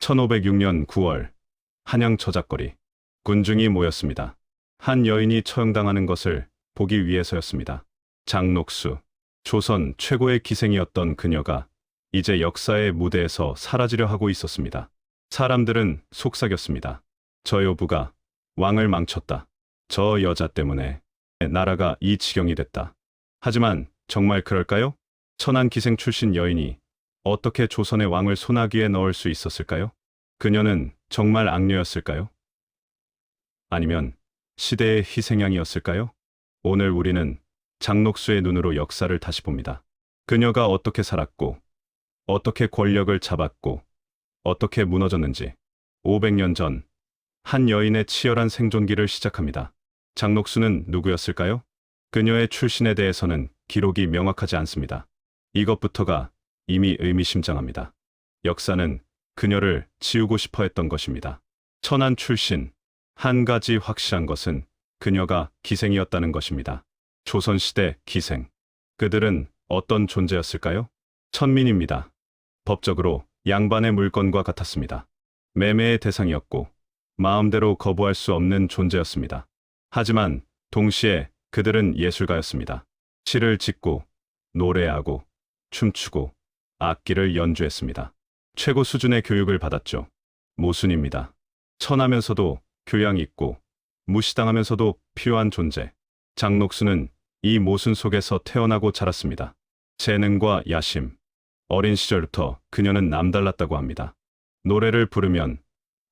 1506년 9월 한양 저작거리 군중이 모였습니다. 한 여인이 처형당하는 것을 보기 위해서였습니다. 장녹수, 조선 최고의 기생이었던 그녀가 이제 역사의 무대에서 사라지려 하고 있었습니다. 사람들은 속삭였습니다. 저 여부가 왕을 망쳤다. 저 여자 때문에 나라가 이 지경이 됐다. 하지만 정말 그럴까요? 천한 기생 출신 여인이 어떻게 조선의 왕을 소나기에 넣을 수 있었을까요? 그녀는 정말 악녀였을까요? 아니면 시대의 희생양이었을까요? 오늘 우리는 장녹수의 눈으로 역사를 다시 봅니다. 그녀가 어떻게 살았고, 어떻게 권력을 잡았고, 어떻게 무너졌는지 500년 전 한 여인의 치열한 생존기를 시작합니다. 장녹수는 누구였을까요? 그녀의 출신에 대해서는 기록이 명확하지 않습니다. 이것부터가 이미 의미심장합니다. 역사는 그녀를 지우고 싶어 했던 것입니다. 천한 출신, 한 가지 확실한 것은 그녀가 기생이었다는 것입니다. 조선시대 기생. 그들은 어떤 존재였을까요? 천민입니다. 법적으로 양반의 물건과 같았습니다. 매매의 대상이었고 마음대로 거부할 수 없는 존재였습니다. 하지만 동시에 그들은 예술가였습니다. 시를 짓고 노래하고 춤추고 악기를 연주했습니다. 최고 수준의 교육을 받았죠. 모순입니다. 천하면서도 교양 있고 무시당하면서도 필요한 존재. 장녹수는 이 모순 속에서 태어나고 자랐습니다. 재능과 야심. 어린 시절부터 그녀는 남달랐다고 합니다. 노래를 부르면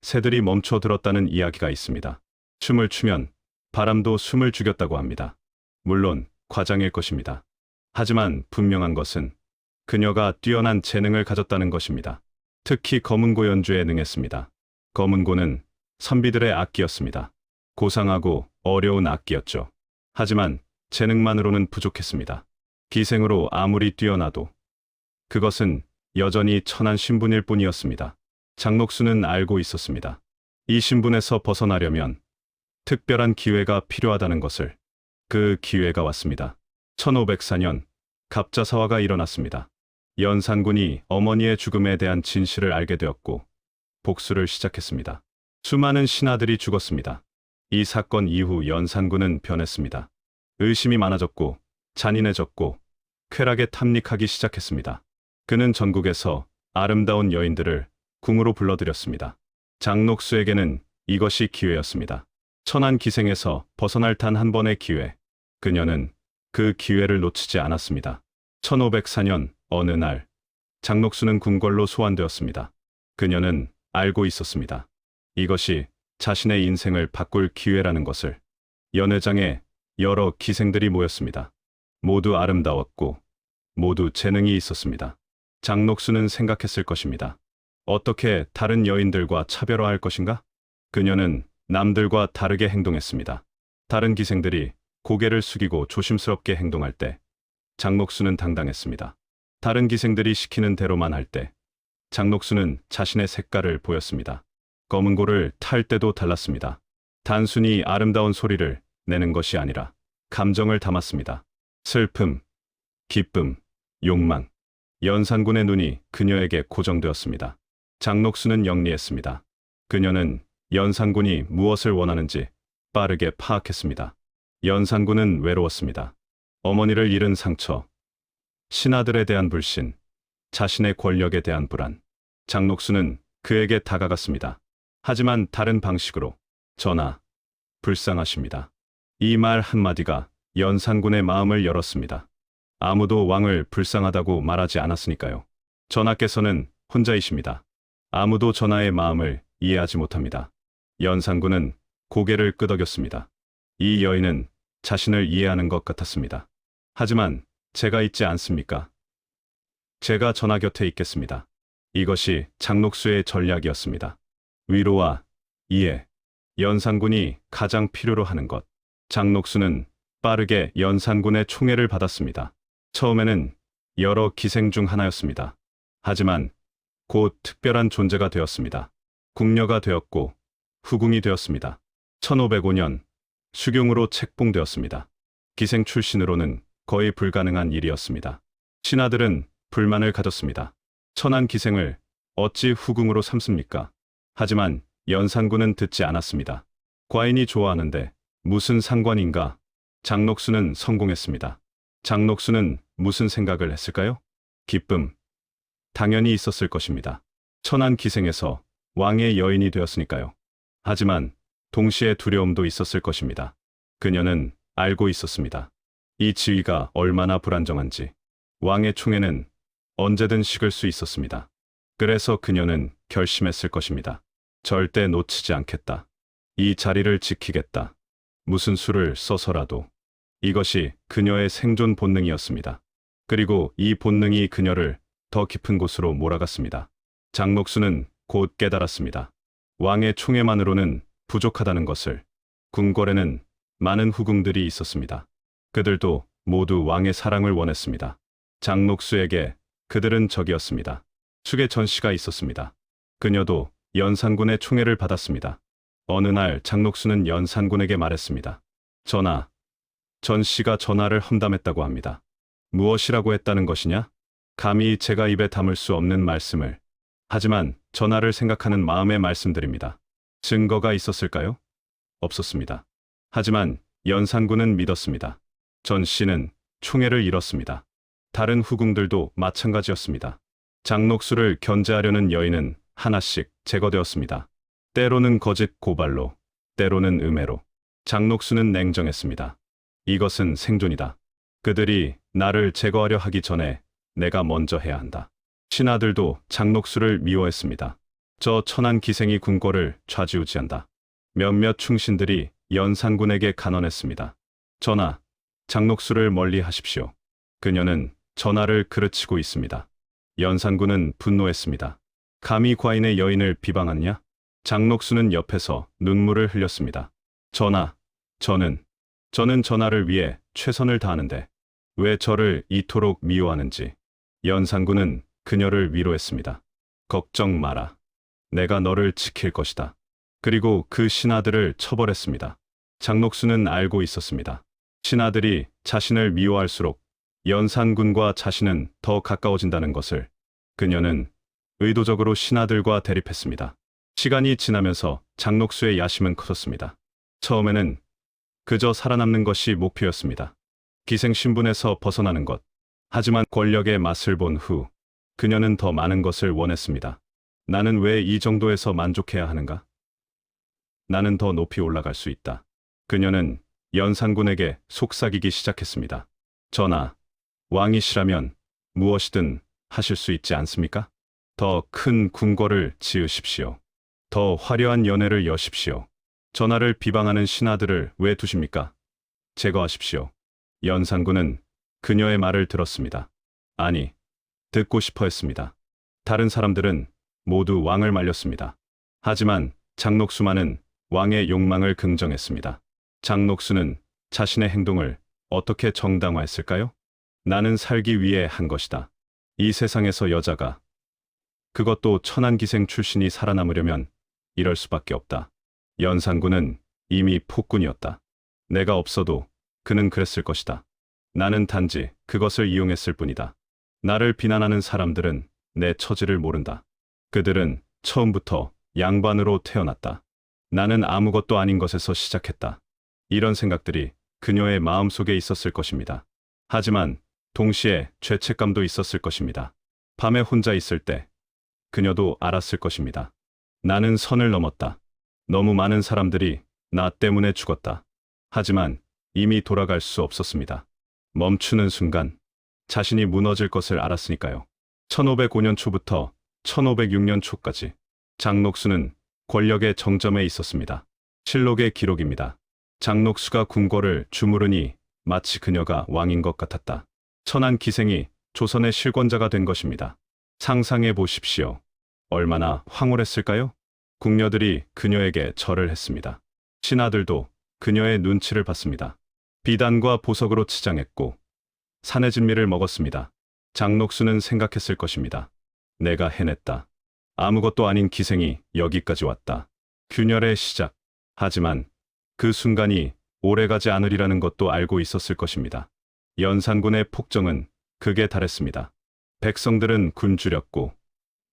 새들이 멈춰 들었다는 이야기가 있습니다. 춤을 추면 바람도 숨을 죽였다고 합니다. 물론 과장일 것입니다. 하지만 분명한 것은 그녀가 뛰어난 재능을 가졌다는 것입니다. 특히 검은고 연주에 능했습니다. 검은고는 선비들의 악기였습니다. 고상하고 어려운 악기였죠. 하지만 재능만으로는 부족했습니다. 기생으로 아무리 뛰어나도 그것은 여전히 천한 신분일 뿐이었습니다. 장녹수는 알고 있었습니다. 이 신분에서 벗어나려면 특별한 기회가 필요하다는 것을. 그 기회가 왔습니다. 1504년 갑자사화가 일어났습니다. 연산군이 어머니의 죽음에 대한 진실을 알게 되었고 복수를 시작했습니다. 수많은 신하들이 죽었습니다. 이 사건 이후 연산군은 변했습니다. 의심이 많아졌고 잔인해졌고 쾌락에 탐닉하기 시작했습니다. 그는 전국에서 아름다운 여인들을 궁으로 불러들였습니다. 장녹수에게는 이것이 기회였습니다. 천한 기생에서 벗어날 단 한 번의 기회. 그녀는 그 기회를 놓치지 않았습니다. 1504년 어느 날 장녹수는 궁궐로 소환되었습니다. 그녀는 알고 있었습니다. 이것이 자신의 인생을 바꿀 기회라는 것을. 연회장에 여러 기생들이 모였습니다. 모두 아름다웠고 모두 재능이 있었습니다. 장녹수는 생각했을 것입니다. 어떻게 다른 여인들과 차별화할 것인가? 그녀는 남들과 다르게 행동했습니다. 다른 기생들이 고개를 숙이고 조심스럽게 행동할 때 장녹수는 당당했습니다. 다른 기생들이 시키는 대로만 할 때 장녹수는 자신의 색깔을 보였습니다. 검은고를 탈 때도 달랐습니다. 단순히 아름다운 소리를 내는 것이 아니라 감정을 담았습니다. 슬픔, 기쁨, 욕망. 연산군의 눈이 그녀에게 고정되었습니다. 장녹수는 영리했습니다. 그녀는 연산군이 무엇을 원하는지 빠르게 파악했습니다. 연산군은 외로웠습니다. 어머니를 잃은 상처, 신하들에 대한 불신, 자신의 권력에 대한 불안. 장녹수는 그에게 다가갔습니다. 하지만 다른 방식으로. 전하, 불쌍하십니다. 이 말 한마디가 연산군의 마음을 열었습니다. 아무도 왕을 불쌍하다고 말하지 않았으니까요. 전하께서는 혼자이십니다. 아무도 전하의 마음을 이해하지 못합니다. 연산군은 고개를 끄덕였습니다. 이 여인은 자신을 이해하는 것 같았습니다. 하지만 제가 있지 않습니까? 제가 전하 곁에 있겠습니다. 이것이 장녹수의 전략이었습니다. 위로와 이해. 연산군이 가장 필요로 하는 것. 장녹수는 빠르게 연산군의 총애를 받았습니다. 처음에는 여러 기생 중 하나였습니다. 하지만 곧 특별한 존재가 되었습니다. 궁녀가 되었고 후궁이 되었습니다. 1505년 수경으로 책봉되었습니다. 기생 출신으로는 거의 불가능한 일이었습니다. 신하들은 불만을 가졌습니다. 천한 기생을 어찌 후궁으로 삼습니까? 하지만 연산군은 듣지 않았습니다. 과인이 좋아하는데 무슨 상관인가? 장녹수는 성공했습니다. 장녹수는 무슨 생각을 했을까요? 기쁨. 당연히 있었을 것입니다. 천안 기생에서 왕의 여인이 되었으니까요. 하지만 동시에 두려움도 있었을 것입니다. 그녀는 알고 있었습니다. 이 지위가 얼마나 불안정한지. 왕의 총에는 언제든 식을 수 있었습니다. 그래서 그녀는 결심했을 것입니다. 절대 놓치지 않겠다. 이 자리를 지키겠다. 무슨 수를 써서라도. 이것이 그녀의 생존 본능이었습니다. 그리고 이 본능이 그녀를 더 깊은 곳으로 몰아갔습니다. 장녹수는 곧 깨달았습니다. 왕의 총애만으로는 부족하다는 것을. 궁궐에는 많은 후궁들이 있었습니다. 그들도 모두 왕의 사랑을 원했습니다. 장녹수에게 그들은 적이었습니다. 숙의 전씨가 있었습니다. 그녀도 연산군의 총애를 받았습니다. 어느 날 장녹수는 연산군에게 말했습니다. 전하, 전씨가 전하를 험담했다고 합니다. 무엇이라고 했다는 것이냐? 감히 제가 입에 담을 수 없는 말씀을. 하지만 전하를 생각하는 마음에 말씀드립니다. 증거가 있었을까요? 없었습니다. 하지만 연산군은 믿었습니다. 전씨는 총애를 잃었습니다. 다른 후궁들도 마찬가지였습니다. 장녹수를 견제하려는 여인은 하나씩 제거되었습니다. 때로는 거짓 고발로, 때로는 음해로. 장녹수는 냉정했습니다. 이것은 생존이다. 그들이 나를 제거하려 하기 전에 내가 먼저 해야 한다. 신하들도 장녹수를 미워했습니다. 저 천한 기생이 궁궐을 좌지우지한다. 몇몇 충신들이 연산군에게 간언했습니다. 전하, 장녹수를 멀리 하십시오. 그녀는 전하를 그르치고 있습니다. 연산군은 분노했습니다. 감히 과인의 여인을 비방하느냐? 장녹수는 옆에서 눈물을 흘렸습니다. 전하, 저는 전하를 위해 최선을 다하는데 왜 저를 이토록 미워하는지. 연산군은 그녀를 위로했습니다. 걱정 마라. 내가 너를 지킬 것이다. 그리고 그 신하들을 처벌했습니다. 장녹수는 알고 있었습니다. 신하들이 자신을 미워할수록 연산군과 자신은 더 가까워진다는 것을. 그녀는 의도적으로 신하들과 대립했습니다. 시간이 지나면서 장녹수의 야심은 커졌습니다. 처음에는 그저 살아남는 것이 목표였습니다. 기생 신분에서 벗어나는 것. 하지만 권력의 맛을 본 후 그녀는 더 많은 것을 원했습니다. 나는 왜 이 정도에서 만족해야 하는가? 나는 더 높이 올라갈 수 있다. 그녀는 연산군에게 속삭이기 시작했습니다. 전하, 왕이시라면 무엇이든 하실 수 있지 않습니까? 더 큰 궁궐을 지으십시오. 더 화려한 연회를 여십시오. 전하를 비방하는 신하들을 왜 두십니까? 제거하십시오. 연산군은 그녀의 말을 들었습니다. 아니, 듣고 싶어 했습니다. 다른 사람들은 모두 왕을 말렸습니다. 하지만 장녹수만은 왕의 욕망을 긍정했습니다. 장녹수는 자신의 행동을 어떻게 정당화했을까요? 나는 살기 위해 한 것이다. 이 세상에서 여자가, 그것도 천안기생 출신이 살아남으려면 이럴 수밖에 없다. 연산군은 이미 폭군이었다. 내가 없어도 그는 그랬을 것이다. 나는 단지 그것을 이용했을 뿐이다. 나를 비난하는 사람들은 내 처지를 모른다. 그들은 처음부터 양반으로 태어났다. 나는 아무것도 아닌 것에서 시작했다. 이런 생각들이 그녀의 마음속에 있었을 것입니다. 하지만 동시에 죄책감도 있었을 것입니다. 밤에 혼자 있을 때 그녀도 알았을 것입니다. 나는 선을 넘었다. 너무 많은 사람들이 나 때문에 죽었다. 하지만 이미 돌아갈 수 없었습니다. 멈추는 순간 자신이 무너질 것을 알았으니까요. 1505년 초부터 1506년 초까지 장녹수는 권력의 정점에 있었습니다. 실록의 기록입니다. 장녹수가 궁궐을 주무르니 마치 그녀가 왕인 것 같았다. 천안 기생이 조선의 실권자가 된 것입니다. 상상해 보십시오. 얼마나 황홀했을까요? 궁녀들이 그녀에게 절을 했습니다. 신하들도 그녀의 눈치를 봤습니다. 비단과 보석으로 치장했고 산의 진미를 먹었습니다. 장녹수는 생각했을 것입니다. 내가 해냈다. 아무것도 아닌 기생이 여기까지 왔다. 균열의 시작. 하지만 그 순간이 오래가지 않으리라는 것도 알고 있었을 것입니다. 연산군의 폭정은 극에 달했습니다. 백성들은 굶주렸고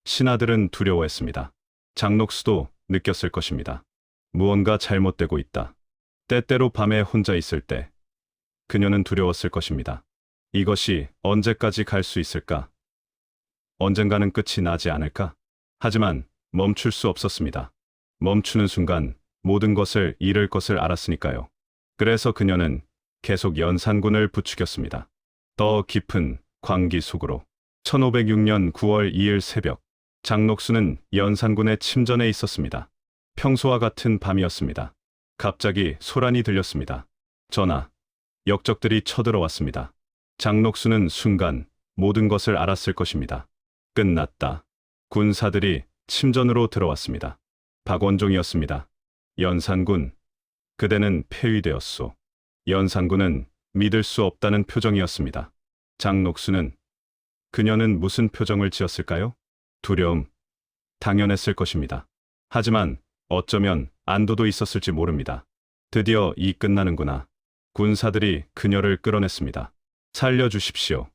신하들은 두려워했습니다. 장녹수도 느꼈을 것입니다. 무언가 잘못되고 있다. 때때로 밤에 혼자 있을 때 그녀는 두려웠을 것입니다. 이것이 언제까지 갈 수 있을까? 언젠가는 끝이 나지 않을까? 하지만 멈출 수 없었습니다. 멈추는 순간 모든 것을 잃을 것을 알았으니까요. 그래서 그녀는 계속 연산군을 부추겼습니다. 더 깊은 광기 속으로. 1506년 9월 2일 새벽, 장녹수는 연산군의 침전에 있었습니다. 평소와 같은 밤이었습니다. 갑자기 소란이 들렸습니다. 전하, 역적들이 쳐들어왔습니다. 장녹수는 순간 모든 것을 알았을 것입니다. 끝났다. 군사들이 침전으로 들어왔습니다. 박원종이었습니다. 연산군, 그대는 폐위되었소. 연산군은 믿을 수 없다는 표정이었습니다. 장녹수는, 그녀는 무슨 표정을 지었을까요? 두려움, 당연했을 것입니다. 하지만 어쩌면 안도도 있었을지 모릅니다. 드디어 이 끝나는구나. 군사들이 그녀를 끌어냈습니다. 살려주십시오.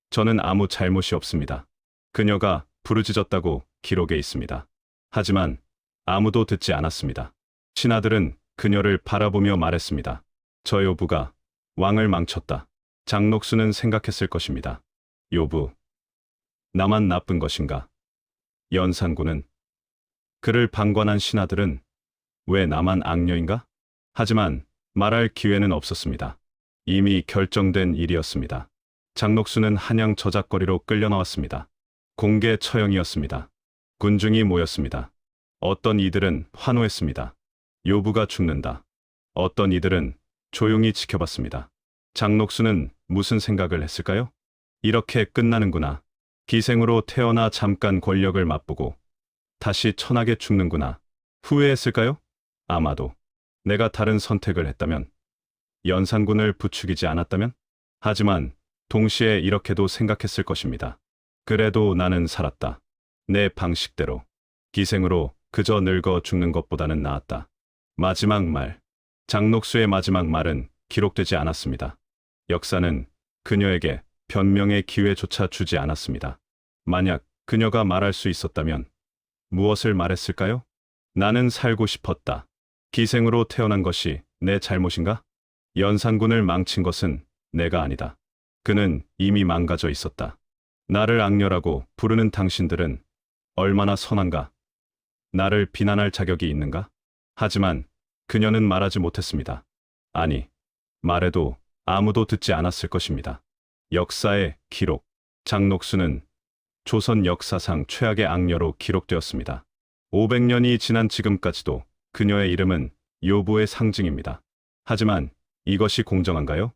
저는 아무 잘못이 없습니다. 그녀가 부르짖었다고 기록에 있습니다. 하지만 아무도 듣지 않았습니다. 신하들은 그녀를 바라보며 말했습니다. 저 요부가 왕을 망쳤다. 장녹수는 생각했을 것입니다. 요부, 나만 나쁜 것인가? 연산군은, 그를 방관한 신하들은 왜 나만 악녀인가? 하지만 말할 기회는 없었습니다. 이미 결정된 일이었습니다. 장녹수는 한양 저작거리로 끌려 나왔습니다. 공개 처형이었습니다. 군중이 모였습니다. 어떤 이들은 환호했습니다. 요부가 죽는다. 어떤 이들은 조용히 지켜봤습니다. 장녹수는 무슨 생각을 했을까요? 이렇게 끝나는구나. 기생으로 태어나 잠깐 권력을 맛보고 다시 천하게 죽는구나. 후회했을까요? 아마도. 내가 다른 선택을 했다면? 연산군을 부추기지 않았다면? 하지만 동시에 이렇게도 생각했을 것입니다. 그래도 나는 살았다. 내 방식대로. 기생으로 그저 늙어 죽는 것보다는 나았다. 마지막 말. 장녹수의 마지막 말은 기록되지 않았습니다. 역사는 그녀에게 변명의 기회조차 주지 않았습니다. 만약 그녀가 말할 수 있었다면 무엇을 말했을까요? 나는 살고 싶었다. 기생으로 태어난 것이 내 잘못인가? 연산군을 망친 것은 내가 아니다. 그는 이미 망가져 있었다. 나를 악녀라고 부르는 당신들은 얼마나 선한가? 나를 비난할 자격이 있는가? 하지만 그녀는 말하지 못했습니다. 아니, 말해도 아무도 듣지 않았을 것입니다. 역사의 기록. 장녹수는 조선 역사상 최악의 악녀로 기록되었습니다. 500년이 지난 지금까지도 그녀의 이름은 요부의 상징입니다. 하지만 이것이 공정한가요?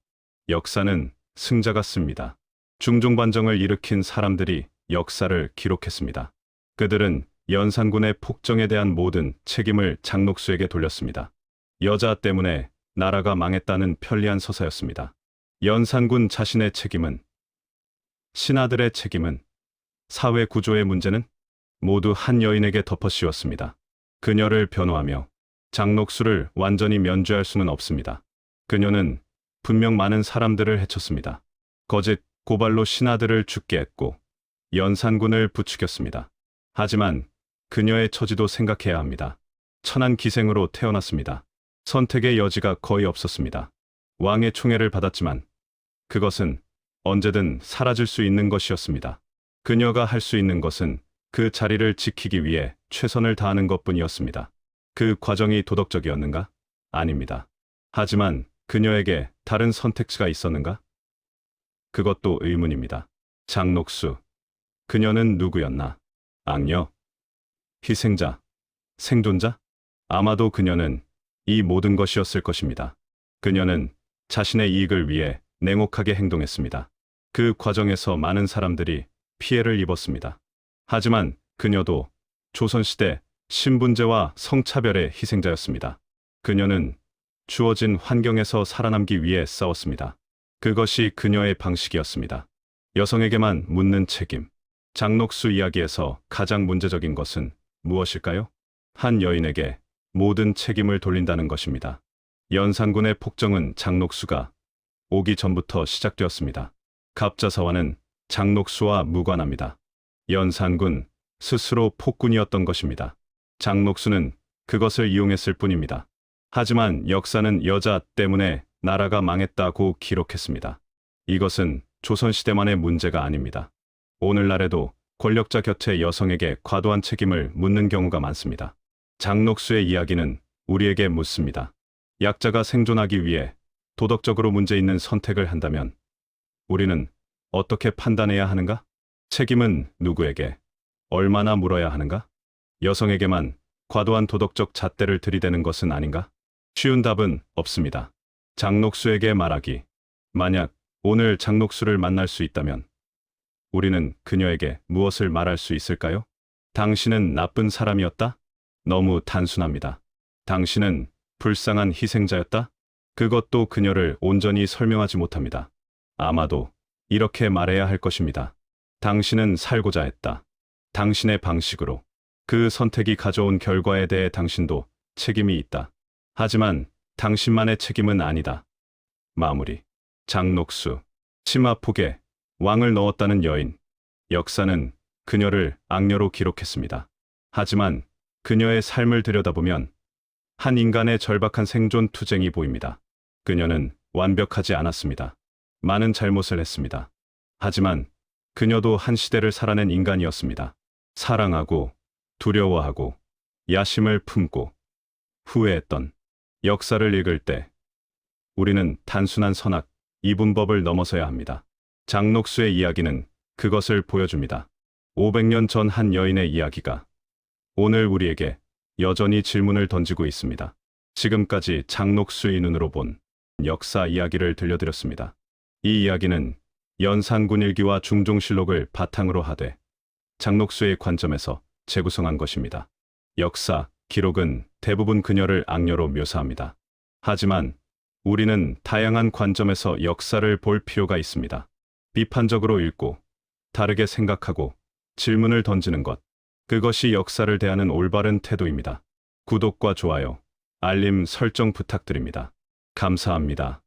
역사는 승자가 씁니다. 중종반정을 일으킨 사람들이 역사를 기록했습니다. 그들은 연산군의 폭정에 대한 모든 책임을 장녹수에게 돌렸습니다. 여자 때문에 나라가 망했다는 편리한 서사였습니다. 연산군 자신의 책임은, 신하들의 책임은, 사회 구조의 문제는 모두 한 여인에게 덮어씌웠습니다. 그녀를 변호하며 장녹수를 완전히 면죄할 수는 없습니다. 그녀는 분명 많은 사람들을 해쳤습니다. 거짓 고발로 신하들을 죽게 했고 연산군을 부추겼습니다. 하지만 그녀의 처지도 생각해야 합니다. 천한 기생으로 태어났습니다. 선택의 여지가 거의 없었습니다. 왕의 총애를 받았지만 그것은 언제든 사라질 수 있는 것이었습니다. 그녀가 할 수 있는 것은 그 자리를 지키기 위해 최선을 다하는 것뿐이었습니다. 그 과정이 도덕적이었는가? 아닙니다. 하지만 그녀에게 다른 선택지가 있었는가? 그것도 의문입니다. 장녹수. 그녀는 누구였나? 악녀? 희생자? 생존자? 아마도 그녀는 이 모든 것이었을 것입니다. 그녀는 자신의 이익을 위해 냉혹하게 행동했습니다. 그 과정에서 많은 사람들이 피해를 입었습니다. 하지만 그녀도 조선시대 신분제와 성차별의 희생자였습니다. 그녀는 주어진 환경에서 살아남기 위해 싸웠습니다. 그것이 그녀의 방식이었습니다. 여성에게만 묻는 책임. 장녹수 이야기에서 가장 문제적인 것은 무엇일까요? 한 여인에게 모든 책임을 돌린다는 것입니다. 연산군의 폭정은 장녹수가 오기 전부터 시작되었습니다. 갑자사화는 장녹수와 무관합니다. 연산군, 스스로 폭군이었던 것입니다. 장녹수는 그것을 이용했을 뿐입니다. 하지만 역사는 여자 때문에 나라가 망했다고 기록했습니다. 이것은 조선시대만의 문제가 아닙니다. 오늘날에도 권력자 곁에 여성에게 과도한 책임을 묻는 경우가 많습니다. 장녹수의 이야기는 우리에게 묻습니다. 약자가 생존하기 위해 도덕적으로 문제 있는 선택을 한다면 우리는 어떻게 판단해야 하는가? 책임은 누구에게, 얼마나 물어야 하는가? 여성에게만 과도한 도덕적 잣대를 들이대는 것은 아닌가? 쉬운 답은 없습니다. 장녹수에게 말하기. 만약 오늘 장녹수를 만날 수 있다면 우리는 그녀에게 무엇을 말할 수 있을까요? 당신은 나쁜 사람이었다? 너무 단순합니다. 당신은 불쌍한 희생자였다? 그것도 그녀를 온전히 설명하지 못합니다. 아마도 이렇게 말해야 할 것입니다. 당신은 살고자 했다. 당신의 방식으로. 그 선택이 가져온 결과에 대해 당신도 책임이 있다. 하지만 당신만의 책임은 아니다. 마무리. 장녹수. 치마폭에 왕을 넣었다는 여인. 역사는 그녀를 악녀로 기록했습니다. 하지만 그녀의 삶을 들여다보면 한 인간의 절박한 생존 투쟁이 보입니다. 그녀는 완벽하지 않았습니다. 많은 잘못을 했습니다. 하지만 그녀도 한 시대를 살아낸 인간이었습니다. 사랑하고 두려워하고 야심을 품고 후회했던 역사를 읽을 때 우리는 단순한 선악, 이분법을 넘어서야 합니다. 장녹수의 이야기는 그것을 보여줍니다. 500년 전 한 여인의 이야기가 오늘 우리에게 여전히 질문을 던지고 있습니다. 지금까지 장녹수의 눈으로 본 역사 이야기를 들려드렸습니다. 이 이야기는 연산군일기와 중종실록을 바탕으로 하되 장녹수의 관점에서 재구성한 것입니다. 역사, 기록은 대부분 그녀를 악녀로 묘사합니다. 하지만 우리는 다양한 관점에서 역사를 볼 필요가 있습니다. 비판적으로 읽고 다르게 생각하고 질문을 던지는 것. 그것이 역사를 대하는 올바른 태도입니다. 구독과 좋아요, 알림 설정 부탁드립니다. 감사합니다.